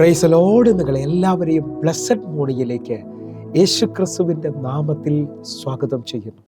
Praise the Lord. നിങ്ങളെ എല്ലാവരെയും blessed മോർണിംഗിലേക്ക് യേശു ക്രിസ്തുവിൻ്റെ നാമത്തിൽ സ്വാഗതം ചെയ്യുന്നു.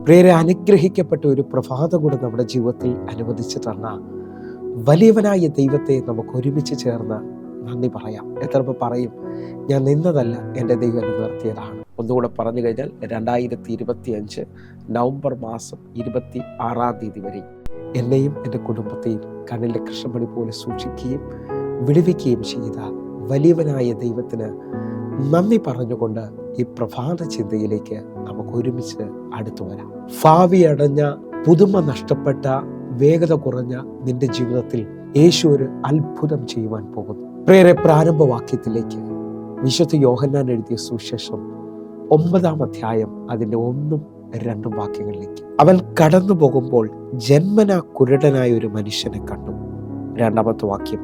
പ്രിയരെ, അനുഗ്രഹിക്കപ്പെട്ട ഒരു പ്രഭാതം കൂടെ നമ്മുടെ ജീവിതത്തിൽ അനുവദിച്ചു തന്ന വലിയവനായ ദൈവത്തെ നമുക്ക് ഒരുമിച്ച് ചേർന്ന് നന്ദി പറയാം. എത്ര പറയും, ഞാൻ നിന്നതല്ല, എൻ്റെ ദൈവം എന്നെ നിർത്തിയതാണ്. ഒന്നുകൂടെ പറഞ്ഞു കഴിഞ്ഞാൽ 2025 നവംബർ മാസം 26 വരെ എന്നെയും എൻ്റെ കുടുംബത്തെയും കണ്ണിലെ കൃഷ്ണമണി പോലെ സൂക്ഷിക്കുകയും വിടുവിക്കുകയും ചെയ്ത വലിയവനായ ദൈവത്തിന് നന്ദി പറഞ്ഞുകൊണ്ട് ഈ പ്രഭാത ചിന്തയിലേക്ക് നമുക്ക് ഒരുമിച്ച് അടുത്തു വരാം. ഭാവി അടഞ്ഞ, പുതുമ നഷ്ടപ്പെട്ട, വേഗത കുറഞ്ഞ നിന്റെ ജീവിതത്തിൽ യേശു ഒരു അത്ഭുതം ചെയ്യുവാൻ പോകുന്നു. പ്രിയരെ, പ്രാരംഭവാക്യത്തിലേക്ക് വിശുദ്ധ യോഹന്നാൻ എഴുതിയ സുവിശേഷം 9-ാം അധ്യായം അതിൻ്റെ 1-2 വാക്യങ്ങളിലേക്ക്. അവൻ കടന്നു പോകുമ്പോൾ ജന്മനാ കുരുടനായ ഒരു മനുഷ്യനെ കണ്ടു. 2-ാമത്തെ വാക്യം,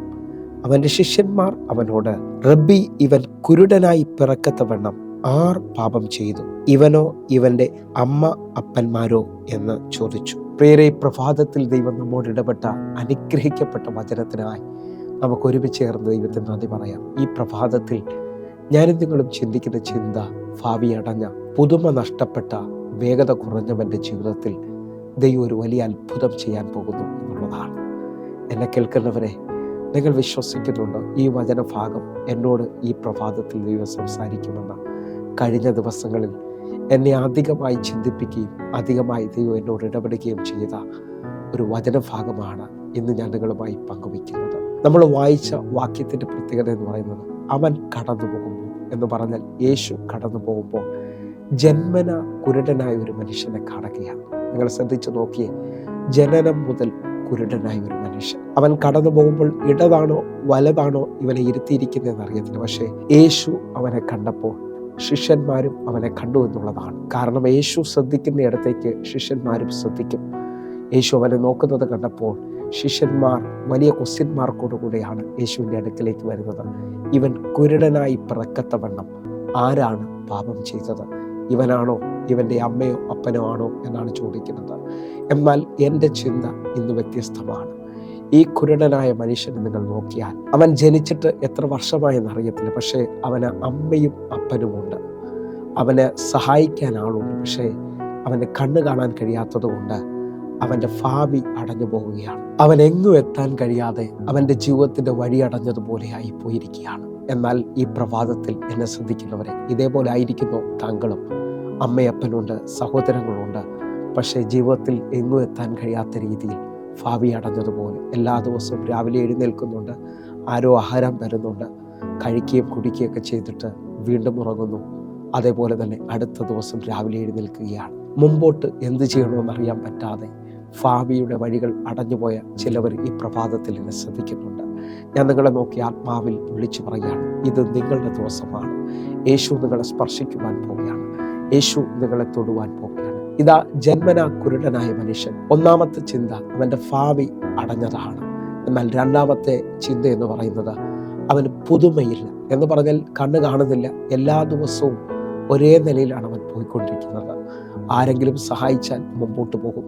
അവന്റെ ശിഷ്യന്മാർ അവനോട്, റബ്ബി, ഇവൻ കുരുടനായി പിറക്കത്തവണ്ണം ആർ പാപം ചെയ്തു, ഇവനോ ഇവന്റെ അമ്മ അപ്പന്മാരോ എന്ന് ചോദിച്ചു. പ്രിയരെ, പ്രഭാതത്തിൽ ദൈവം നമ്മോട് ഇടപെട്ട അനുഗ്രഹിക്കപ്പെട്ട വചനത്തിനായി നമുക്ക് ഒരുമിച്ച് ചേർന്ന് ദൈവത്തിന് നന്ദി പറയാം. ഈ പ്രഭാതത്തിൽ ഞാനും നിങ്ങളും ചിന്തിക്കുന്ന ചിന്ത, ഭാവി അടഞ്ഞ, പുതുമ നഷ്ടപ്പെട്ട, വേഗത കുറഞ്ഞവന്റെ ജീവിതത്തിൽ ദൈവം ഒരു വലിയ അത്ഭുതം ചെയ്യാൻ പോകുന്നു എന്നുള്ളതാണ്. എന്നെ കേൾക്കുന്നവരെ, നിങ്ങൾ വിശ്വസിക്കുന്നുണ്ടോ ഈ വചനഭാഗം എന്നോട് ഈ പ്രഭാതത്തിൽ ദൈവം സംസാരിക്കുമെന്ന്? കഴിഞ്ഞ ദിവസങ്ങളിൽ എന്നെ അധികമായി ചിന്തിപ്പിക്കുകയും അധികമായി ദൈവം എന്നോട് ഇടപെടുകയും ചെയ്ത ഒരു വചനഭാഗമാണ് ഇന്ന് ഞാൻ നിങ്ങളുമായി പങ്കുവയ്ക്കുന്നത്. നമ്മൾ വായിച്ച വാക്യത്തിൻ്റെ പ്രത്യേകത എന്ന് പറയുന്നത്, അവൻ കടന്നു പോകുമ്പോൾ എന്ന് പറഞ്ഞാൽ യേശു കടന്നു പോകുമ്പോൾ ജന്മന കുരുടനായ ഒരു മനുഷ്യനെ കാണുകയാണ്. നിങ്ങൾ ശ്രദ്ധിച്ചു നോക്കിയേ, ജനനം മുതൽ കുരുടനായ ഒരു മനുഷ്യൻ. അവൻ കടന്നു പോകുമ്പോൾ ഇടതാണോ വലതാണോ ഇവനെ ഇരുത്തിയിരിക്കുന്നതെന്ന് അറിയത്തില്ല. പക്ഷേ യേശു അവനെ കണ്ടപ്പോൾ ശിഷ്യന്മാരും അവനെ കണ്ടു എന്നുള്ളതാണ്. കാരണം യേശു ശ്രദ്ധിക്കുന്ന ഇടത്തേക്ക് ശിഷ്യന്മാരും ശ്രദ്ധിക്കും. യേശു അവനെ നോക്കുന്നത് കണ്ടപ്പോൾ ശിഷ്യന്മാർ വലിയ ക്വസ്റ്റ്യൻ മാർക്കോടുകൂടെയാണ് യേശുവിൻ്റെ അടുക്കിലേക്ക് വരുന്നത്. ഇവൻ കുരുടനായി പിറക്കത്തവണ്ണം ആരാണ് പാപം ചെയ്തത്? ഇവനാണോ ഇവൻ്റെ അമ്മയോ അപ്പനോ ആണോ എന്നാണ് ചോദിക്കുന്നത്. എന്നാൽ എൻ്റെ ചിന്ത ഇന്ന് വ്യത്യസ്തമാണ്. ഈ കുരുടനായ മനുഷ്യനെ നിങ്ങൾ നോക്കിയാൽ, അവൻ ജനിച്ചിട്ട് എത്ര വർഷമായെന്ന് അറിയത്തില്ല, പക്ഷേ അവന് അമ്മയും അപ്പനുമുണ്ട്. അവനെ സഹായിക്കാൻ ആളുണ്ട്. പക്ഷേ അവന് കണ്ണ് കാണാൻ കഴിയാത്തത് കൊണ്ട് അവൻ്റെ ഭാവി അടഞ്ഞു പോവുകയാണ്. അവൻ എങ്ങും എത്താൻ കഴിയാതെ അവൻ്റെ ജീവിതത്തിൻ്റെ വഴി അടഞ്ഞതുപോലെയായി പോയിരിക്കുകയാണ്. എന്നാൽ ഈ പ്രഭാതത്തിൽ എന്നെ ശ്രദ്ധിക്കുന്നവരെ, ഇതേപോലെ ആയിരിക്കുന്നു താങ്കളും. അമ്മയപ്പനുണ്ട്, സഹോദരങ്ങളുണ്ട്, പക്ഷേ ജീവിതത്തിൽ എങ്ങും എത്താൻ കഴിയാത്ത രീതിയിൽ ഭാവി അടഞ്ഞതുപോലെ എല്ലാ ദിവസവും രാവിലെ എഴുന്നേൽക്കുന്നുണ്ട്, ആരോ ആഹാരം തരുന്നുണ്ട്, കഴിക്കുകയും കുടിക്കുകയൊക്കെ ചെയ്തിട്ട് വീണ്ടും ഉറങ്ങുന്നു. അതേപോലെ തന്നെ അടുത്ത ദിവസം രാവിലെ എഴുന്നേൽക്കുകയാണ്. മുമ്പോട്ട് എന്ത് ചെയ്യണമെന്ന് അറിയാൻ പറ്റാതെ ഭാവിയുടെ വഴികൾ അടഞ്ഞുപോയ ചിലവർ ഈ പ്രഭാതത്തിൽ എന്നെ ശ്രദ്ധിക്കുന്നുണ്ട്. ഞാൻ നിങ്ങളെ നോക്കി ആത്മാവിൽ വിളിച്ചു പറയുകയാണ്, ഇത് നിങ്ങളുടെ ദിവസമാണ്. യേശു നിങ്ങളെ സ്പർശിക്കുവാൻ പോവുകയാണ്. യേശു നിങ്ങളെ തൊടുവാൻ പോവുകയാണ്. ഇതാ ജന്മനാ കുരുടനായ മനുഷ്യൻ. ഒന്നാമത്തെ ചിന്ത, അവൻ്റെ ഭാവി അടഞ്ഞതാണ്. എന്നാൽ രണ്ടാമത്തെ ചിന്ത എന്ന് പറയുന്നത് അവന് പുതുമയില്ല. എന്ന് പറഞ്ഞാൽ കണ്ണ് കാണുന്നില്ല, എല്ലാ ദിവസവും ഒരേ നിലയിലാണ് അവൻ പോയിക്കൊണ്ടിരിക്കുന്നത്. ആരെങ്കിലും സഹായിച്ചാൽ മുമ്പോട്ട് പോകും,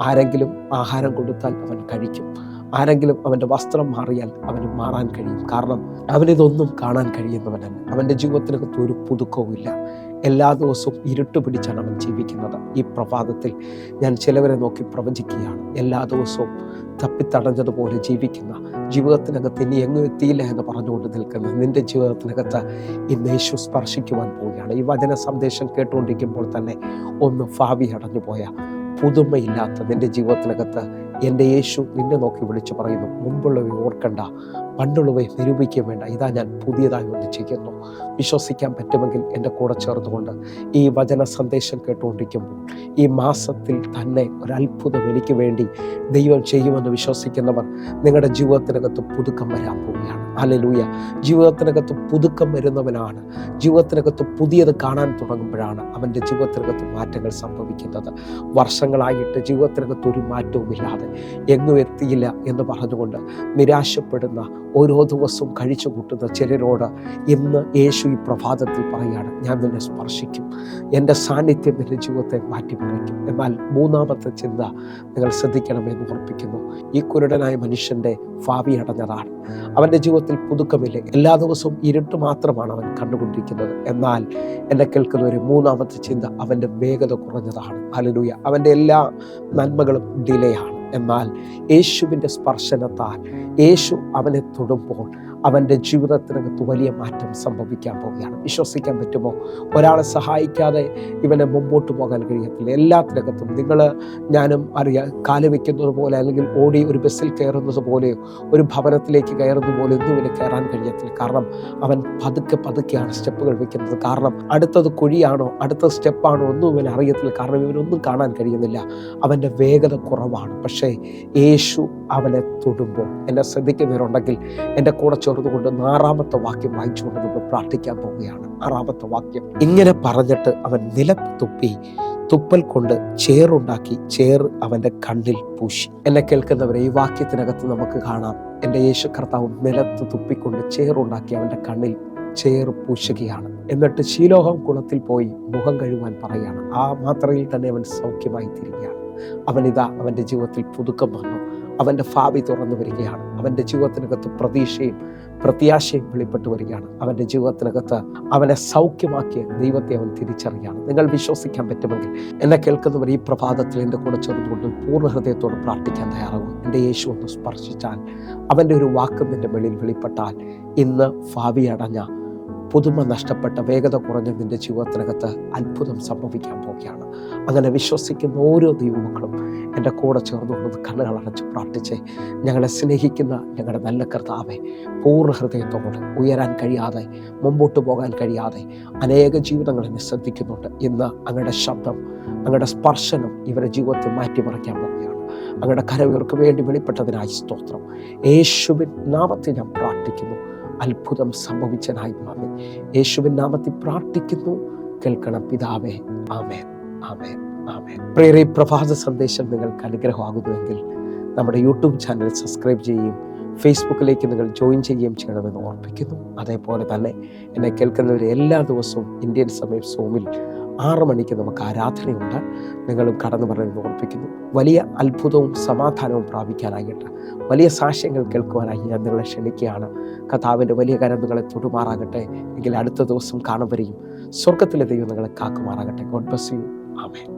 ആരെങ്കിലും ആഹാരം കൊടുത്താൽ അവൻ കഴിക്കും, ആരെങ്കിലും അവൻ്റെ വസ്ത്രം മാറിയാൽ അവന് മാറാൻ കഴിയും. കാരണം അവനിതൊന്നും കാണാൻ കഴിയുന്നവനല്ല. അവൻ്റെ ജീവിതത്തിനകത്ത് ഒരു പുതുക്കവും ഇല്ല. എല്ലാ ദിവസവും ഇരുട്ട് പിടിച്ചാണ് അവൻ ജീവിക്കുന്നത്. ഈ പ്രഭാതത്തിൽ ഞാൻ ചിലവരെ നോക്കി പ്രവചിക്കുകയാണ്. എല്ലാ ദിവസവും തപ്പിത്തടഞ്ഞതുപോലെ ജീവിക്കുന്ന, ജീവിതത്തിനകത്ത് ഇനി എങ്ങും എത്തിയില്ല എന്ന് പറഞ്ഞുകൊണ്ട് നിൽക്കുന്ന നിൻ്റെ ജീവിതത്തിനകത്ത് ഇന്ന് യേശു സ്പർശിക്കുവാൻ പോവുകയാണ്. ഈ വചന സന്ദേശം കേട്ടുകൊണ്ടിരിക്കുമ്പോൾ തന്നെ ഒന്ന് ഭാവി അടഞ്ഞു പോയ, പുതുമയില്ലാത്ത നിൻ്റെ ജീവിതത്തിനകത്ത് എൻ്റെ യേശു നിന്നെ നോക്കി വിളിച്ചു പറയുന്നു, മുമ്പുള്ളവയെ ഓർക്കണ്ട, പണ്ടുള്ളവയെ നിരൂപിക്കാൻ വേണ്ട, ഇതാ ഞാൻ പുതിയതായി ഒന്ന് ചെയ്യുന്നു. വിശ്വസിക്കാൻ പറ്റുമെങ്കിൽ എൻ്റെ കൂടെ ചേർന്നുകൊണ്ട് ഈ വചന സന്ദേശം കേട്ടുകൊണ്ടിരിക്കുമ്പോൾ ഈ മാസത്തിൽ തന്നെ ഒരത്ഭുതം എനിക്ക് വേണ്ടി ദൈവം ചെയ്യുമെന്ന് വിശ്വസിക്കുന്നവർ നിങ്ങളുടെ ജീവിതത്തിനകത്ത് പുതുക്കം വരാൻ പോവുകയാണ്. ഹല്ലേലൂയ. ജീവിതത്തിനകത്ത് പുതുക്കം വരുന്നവനാണ്. ജീവിതത്തിനകത്ത് പുതിയത് കാണാൻ തുടങ്ങുമ്പോഴാണ് അവൻ്റെ ജീവിതത്തിനകത്ത് മാറ്റങ്ങൾ സംഭവിക്കുന്നത്. വർഷങ്ങളായിട്ട് ജീവിതത്തിനകത്ത് ഒരു മാറ്റവുമില്ലാതെ എങ്ങും എത്തിയില്ല എന്ന് പറഞ്ഞുകൊണ്ട് നിരാശപ്പെടുന്ന, ഓരോ ദിവസവും കഴിച്ചു കൂട്ടുന്ന ചിലരോട് ഇന്ന് യേശു ഈ പ്രഭാതത്തിൽ പറയുകയാണ്, ഞാൻ നിന്നെ സ്പർശിക്കും, എൻ്റെ സാന്നിധ്യം നിന്റെ ജീവിതത്തെ മാറ്റിമറിക്കും. എന്നാൽ മൂന്നാമത്തെ ചിന്ത നിങ്ങൾ ശ്രദ്ധിക്കണമെന്ന് ഓർപ്പിക്കുന്നു. ഈ കുരുടനായ മനുഷ്യൻ്റെ ഭാവി അടഞ്ഞതാണ്. അവൻ്റെ ജീവിതത്തിൽ പുതുക്കമില്ല. എല്ലാ ദിവസവും ഇരുട്ട് മാത്രമാണ് അവൻ കണ്ടുകൊണ്ടിരിക്കുന്നത്. എന്നാൽ എന്നെ കേൾക്കുന്ന ഒരു മൂന്നാമത്തെ ചിന്ത, അവൻ്റെ വേഗത കുറഞ്ഞതാണ്. ഹല്ലേലൂയ. അവൻ്റെ എല്ലാ നന്മകളും ഡിലേ ആണ്. എന്നാൽ യേശുവിൻ്റെ സ്പർശനത്താൽ യേശു അവനെ തൊടുമ്പോൾ അവൻ്റെ ജീവിതത്തിനകത്ത് വലിയ മാറ്റം സംഭവിക്കാൻ പോവുകയാണ്. വിശ്വസിക്കാൻ പറ്റുമോ? ഒരാളെ സഹായിക്കാതെ ഇവനെ മുമ്പോട്ട് പോകാൻ കഴിയത്തില്ല. എല്ലാത്തിനകത്തും ഞാനും അറിയാം, കാല് വയ്ക്കുന്നത് പോലെ അല്ലെങ്കിൽ ഓടി ഒരു ബസ്സിൽ കയറുന്നത് പോലെയോ ഒരു ഭവനത്തിലേക്ക് കയറുന്നത് പോലെ ഒന്നും ഇവന് കയറാൻ കഴിയത്തില്ല. കാരണം അവൻ പതുക്കെയാണ് സ്റ്റെപ്പുകൾ വെക്കുന്നത്. കാരണം അടുത്തത് കുഴിയാണോ അടുത്ത സ്റ്റെപ്പാണോ ഒന്നും ഇവന് അറിയത്തില്ല. കാരണം ഇവനൊന്നും കാണാൻ കഴിയുന്നില്ല. അവൻ്റെ വേഗത കുറവാണ്. പക്ഷേ യേശു അവനെ തൊടുമ്പോൾ, എന്നെ ശ്രദ്ധിക്കുന്നവരുണ്ടെങ്കിൽ എൻ്റെ കൂടെ ചേർന്നുകൊണ്ട് 6ാമത്തെ വാക്യം വായിച്ചുകൊണ്ട് നമ്മൾ പ്രാർത്ഥിക്കാൻ പോവുകയാണ്. 6ാമത്തെ വാക്യം ഇങ്ങനെ പറഞ്ഞിട്ട് അവൻ നിലത്ത് തുപ്പി, തുപ്പൽ കൊണ്ട് ചേറുണ്ടാക്കി, ചേറ് അവൻ്റെ കണ്ണിൽ പൂശി. എന്നെ കേൾക്കുന്നവരെ, ഈ വാക്യത്തിനകത്ത് നമുക്ക് കാണാം, എൻ്റെ യേശു കർത്താവ് നിലത്ത് തുപ്പിക്കൊണ്ട് ചേറുണ്ടാക്കി അവൻ്റെ കണ്ണിൽ ചേറ് പൂശുകയാണ്. എന്നിട്ട് ശീലോഹം കുളത്തിൽ പോയി മുഖം കഴുകാൻ പറയുകയാണ്. ആ മാത്രയിൽ തന്നെ അവൻ സൗഖ്യമായി തീരുകയാണ്. അവനിതാ അവൻ്റെ ജീവിതത്തിൽ പുതുക്കം വന്നു. അവൻ്റെ ഭാവി തുറന്നു വരികയാണ്. അവൻ്റെ ജീവിതത്തിനകത്ത് പ്രതീക്ഷയും പ്രത്യാശയും വെളിപ്പെട്ടു വരികയാണ്. അവൻ്റെ ജീവിതത്തിനകത്ത് അവനെ സൗഖ്യമാക്കിയ ദൈവത്തെ അവൻ തിരിച്ചറിയുകയാണ്. നിങ്ങൾ വിശ്വസിക്കാൻ പറ്റുമെങ്കിൽ എന്നെ കേൾക്കുന്നവർ ഈ പ്രഭാതത്തിൽ എൻ്റെ കൂടെ ചേർന്നുകൊണ്ട് പൂർണ്ണ ഹൃദയത്തോട് പ്രാർത്ഥിക്കാൻ തയ്യാറാകും. എൻ്റെ യേശു ഒന്ന് സ്പർശിച്ചാൽ, അവൻ്റെ ഒരു വാക്ക് നിൻ്റെ വെളിയിൽ വെളിപ്പെട്ടാൽ, ഇന്ന് ഭാവി അടഞ്ഞ, പുതുമ നഷ്ടപ്പെട്ട, വേഗത കുറഞ്ഞ നിൻ്റെ ജീവിതത്തിനകത്ത് അത്ഭുതം സംഭവിക്കാൻ പോവുകയാണ്. അങ്ങനെ വിശ്വസിക്കുന്ന ഓരോ ദൈവമക്കളും എൻ്റെ കൂടെ ചേർന്നുകൊണ്ട് കണ്ണുകൾ അടച്ച് പ്രാർത്ഥിച്ച്, ഞങ്ങളെ സ്നേഹിക്കുന്ന ഞങ്ങളുടെ നല്ല കർത്താവേ, പൂർണ്ണ ഹൃദയത്തോടെ ഉയരാൻ കഴിയാതെ, മുമ്പോട്ട് പോകാൻ കഴിയാതെ അനേക ജീവിതങ്ങൾ എന്നെ ശ്രദ്ധിക്കുന്നുണ്ട്. ഇന്ന് അങ്ങയുടെ ശബ്ദം, അങ്ങയുടെ സ്പർശനം ഇവരുടെ ജീവിതത്തെ മാറ്റിമറിക്കാൻ പോവുകയാണ്. അങ്ങയുടെ കരവിവർക്ക് വേണ്ടി വെളിപ്പെട്ടതിനായി സ്തോത്രം. യേശുവിൻ നാമത്തിൽ ഞാൻ പ്രാർത്ഥിക്കുന്നു. അത്ഭുതം സംഭവിച്ചനായി മാമേ. യേശുവിൻ നാമത്തിൽ പ്രാർത്ഥിക്കുന്നു. കേൾക്കണം പിതാവേ. ആമേൻ, ആമേൻ, ആമേൻ. പ്രിയരേ, പ്രഭാത സന്ദേശം നിങ്ങൾക്ക് അനുഗ്രഹമാകുന്നുവെങ്കിൽ നമ്മുടെ യൂട്യൂബ് ചാനൽ സബ്സ്ക്രൈബ് ചെയ്യുകയും ഫേസ്ബുക്കിലേക്ക് നിങ്ങൾ ജോയിൻ ചെയ്യുകയും ചെയ്യണമെന്ന് ഓർപ്പിക്കുന്നു. അതേപോലെ തന്നെ എന്നെ കേൾക്കുന്നവരെ എല്ലാ ദിവസവും ഇന്ത്യൻ സമയം സൂമിൽ 6 മണിക്ക് നമുക്ക് ആരാധനയുണ്ട്. നിങ്ങളും കടന്നു പറയുന്നത് ഓർപ്പിക്കുന്നു. വലിയ അത്ഭുതവും സമാധാനവും പ്രാപിക്കാനായിട്ട്, വലിയ സാക്ഷ്യങ്ങൾ കേൾക്കുവാനായി ഞാൻ നിങ്ങളെ ക്ഷണിക്കുകയാണ്. കർത്താവിൻ്റെ വലിയ കരം നിങ്ങളെ തൊടുമാറാകട്ടെ. എങ്കിൽ അടുത്ത ദിവസം കാണും വരെയും സ്വർഗത്തിലെ ദൈവം നിങ്ങളെ കാക്കുമാറാകട്ടെ. God bless you. ആമേൻ.